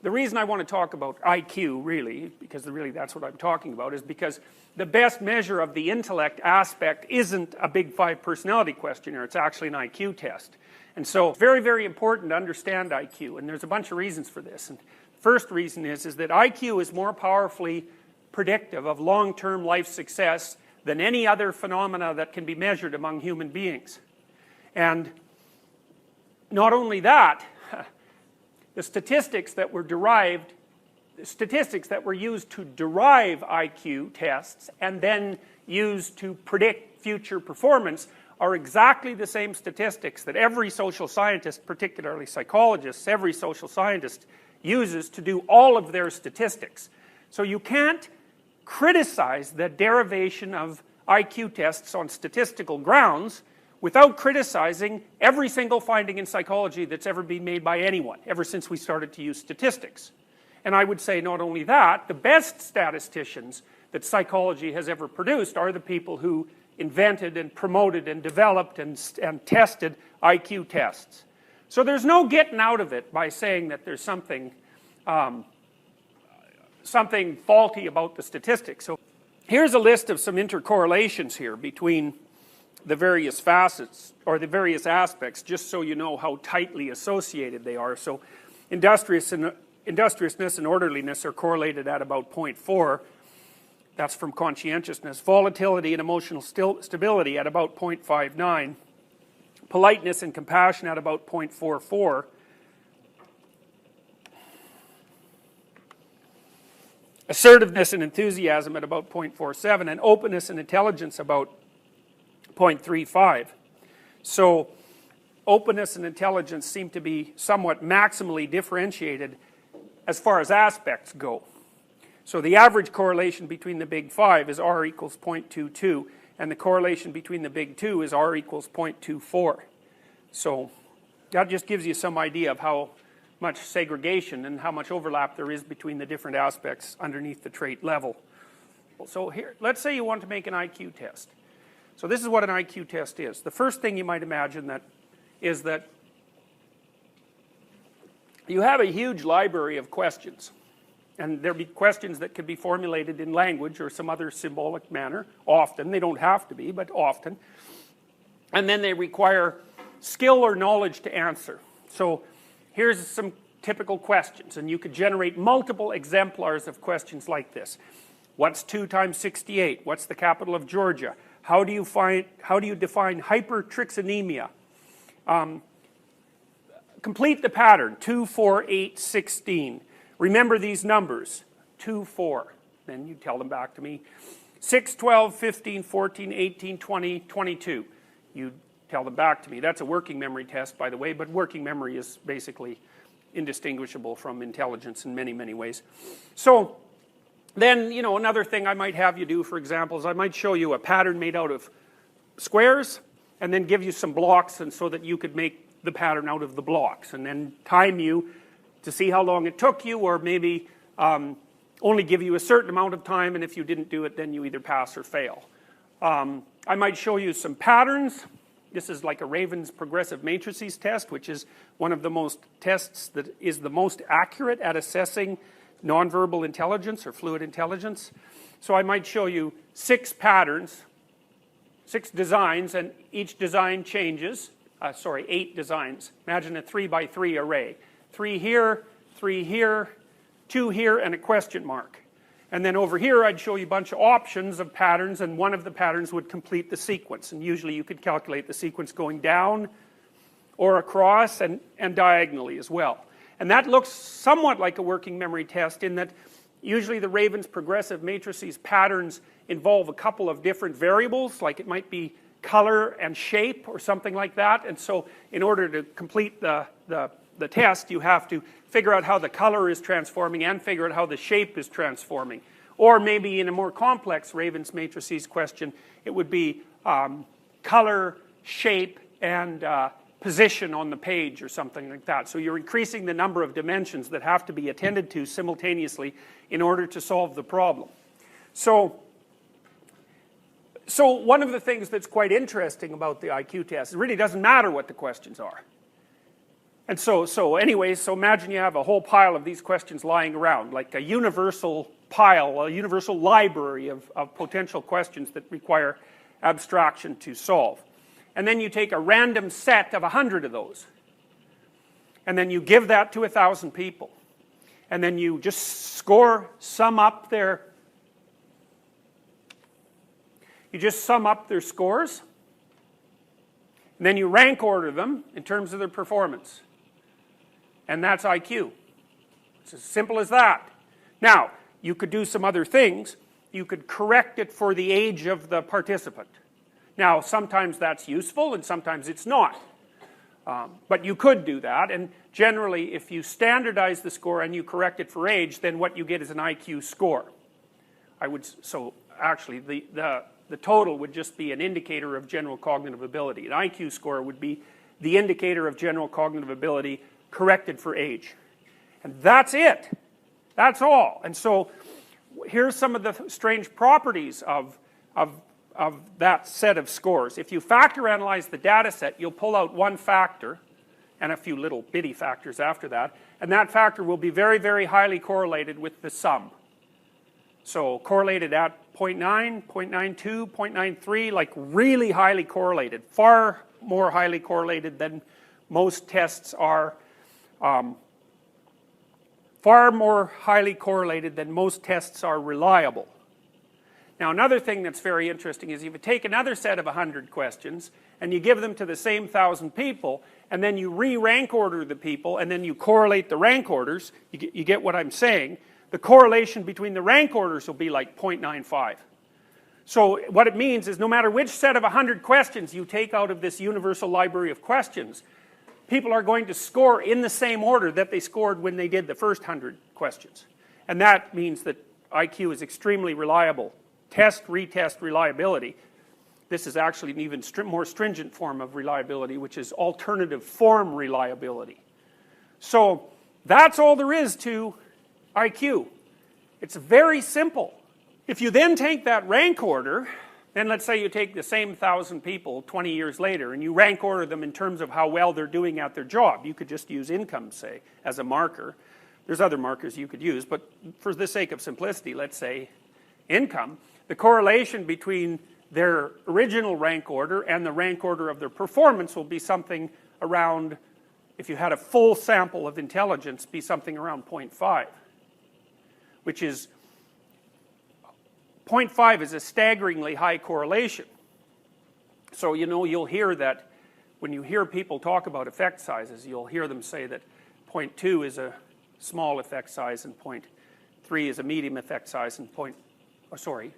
the reason I want to talk about IQ, really, because really that's what I'm talking about, is because the best measure of the intellect aspect isn't a Big Five personality questionnaire, it's actually an IQ test. And so, very, very important to understand IQ, and there's a bunch of reasons for this. And the first reason is that IQ is more powerfully predictive of long-term life success than any other phenomena that can be measured among human beings. And not only that, the statistics that were used to derive IQ tests and then used to predict future performance are exactly the same statistics that every social scientist, particularly psychologists, every social scientist uses to do all of their statistics. So you can't criticize the derivation of IQ tests on statistical grounds without criticizing every single finding in psychology that's ever been made by anyone, ever since we started to use statistics. And I would say not only that, the best statisticians that psychology has ever produced are the people who invented and promoted and developed and tested IQ tests. So there's no getting out of it by saying that there's something faulty about the statistics. So here's a list of some intercorrelations here between the various facets, or the various aspects, just so you know how tightly associated they are. So industriousness and orderliness are correlated at about 0.4. That's from conscientiousness. Volatility and emotional stability at about 0.59. Politeness and compassion at about 0.44. Assertiveness and enthusiasm at about 0.47. And openness and intelligence about 0.35. So openness and intelligence seem to be somewhat maximally differentiated as far as aspects go. So the average correlation between the big five is R equals 0.22, and the correlation between the big two is R equals 0.24. So that just gives you some idea of how much segregation and how much overlap there is between the different aspects underneath the trait level. So here, let's say you want to make an IQ test. So this is what an IQ test is. The first thing you might imagine is that you have a huge library of questions. And there'll be questions that could be formulated in language or some other symbolic manner, often. They don't have to be, but often. And then they require skill or knowledge to answer. So here's some typical questions, and you could generate multiple exemplars of questions like this. What's 2 times 68? What's the capital of Georgia? How do you define hypertrichonemia? Complete the pattern, 2, 4, 8, 16. Remember these numbers, 2, 4. Then you tell them back to me. 6, 12, 15, 14, 18, 20, 22. You tell them back to me. That's a working memory test, by the way, but working memory is basically indistinguishable from intelligence in many, many ways. So then, you know, another thing I might have you do, for example, is I might show you a pattern made out of squares and then give you some blocks, and so that you could make the pattern out of the blocks, and then time you to see how long it took you, or maybe only give you a certain amount of time, and if you didn't do it, then you either pass or fail. I might show you some patterns. This is like a Raven's progressive matrices test, which is one of the most tests that is the most accurate at assessing nonverbal intelligence or fluid intelligence. So I might show you 6 patterns, 6 designs, and each design changes. 8 designs. Imagine a 3 by 3 array. 3 here, 3 here, 2 here, and a question mark. And then over here I'd show you a bunch of options of patterns, and one of the patterns would complete the sequence. And usually you could calculate the sequence going down or across and diagonally as well. And that looks somewhat like a working memory test in that usually the Raven's progressive matrices patterns involve a couple of different variables, like it might be color and shape or something like that. And so in order to complete the test, you have to figure out how the color is transforming and figure out how the shape is transforming. Or maybe in a more complex Raven's matrices question, it would be color, shape, and position on the page or something like that. So you're increasing the number of dimensions that have to be attended to simultaneously in order to solve the problem. So one of the things that's quite interesting about the IQ test, it really doesn't matter what the questions are. And so imagine you have a whole pile of these questions lying around, like a universal pile, a universal library of potential questions that require abstraction to solve. And then you take a random set of 100 of those. And then you give that to 1,000 people. And then you just sum up their scores. And then you rank order them in terms of their performance. And that's IQ. It's as simple as that. Now, you could do some other things. You could correct it for the age of the participant. Now, sometimes that's useful and sometimes it's not. But you could do that, and generally if you standardize the score and you correct it for age, then what you get is an IQ score. So actually the total would just be an indicator of general cognitive ability. An IQ score would be the indicator of general cognitive ability corrected for age. And that's it. That's all. And so here's some of the strange properties of that set of scores. If you factor analyze the data set, you'll pull out one factor and a few little bitty factors after that, and that factor will be very, very highly correlated with the sum. So correlated at 0.9, 0.92, 0.93, like really highly correlated, far more highly correlated than most tests are, reliable. Now another thing that's very interesting is if you take another set of 100 questions and you give them to the same 1,000 people and then you re-rank order the people and then you correlate the rank orders, you get what I'm saying, the correlation between the rank orders will be like 0.95. So what it means is no matter which set of 100 questions you take out of this universal library of questions, people are going to score in the same order that they scored when they did the first 100 questions. And that means that IQ is extremely reliable. Test, retest reliability. This is actually an even more stringent form of reliability, which is alternative form reliability. So that's all there is to IQ. It's very simple. If you then take that rank order, then let's say you take the same 1,000 people 20 years later and you rank order them in terms of how well they're doing at their job. You could just use income, say, as a marker. There's other markers you could use, but for the sake of simplicity, let's say income. The correlation between their original rank order and the rank order of their performance will be something around, if you had a full sample of intelligence, be something around 0.5, which is 0.5 is a staggeringly high correlation. So you'll hear that when you hear people talk about effect sizes, you'll hear them say that 0.2 is a small effect size and 0.3 is a medium effect size and 0.5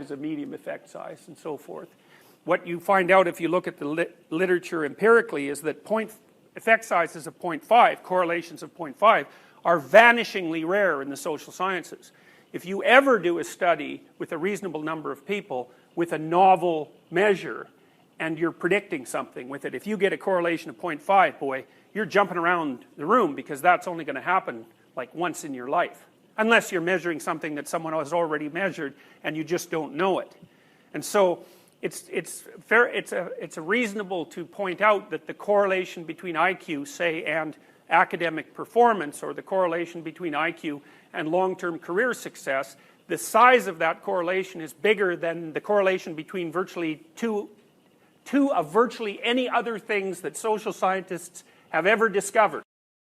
is a medium effect size and so forth. What you find out if you look at the literature empirically is that effect sizes of 0.5, correlations of 0.5, are vanishingly rare in the social sciences. If you ever do a study with a reasonable number of people with a novel measure and you're predicting something with it, if you get a correlation of 0.5, boy, you're jumping around the room because that's only going to happen like once in your life. Unless you're measuring something that someone has already measured and you just don't know it. And so it's reasonable to point out that the correlation between IQ, say, and academic performance, or the correlation between IQ and long-term career success, the size of that correlation is bigger than the correlation between virtually two of virtually any other things that social scientists have ever discovered.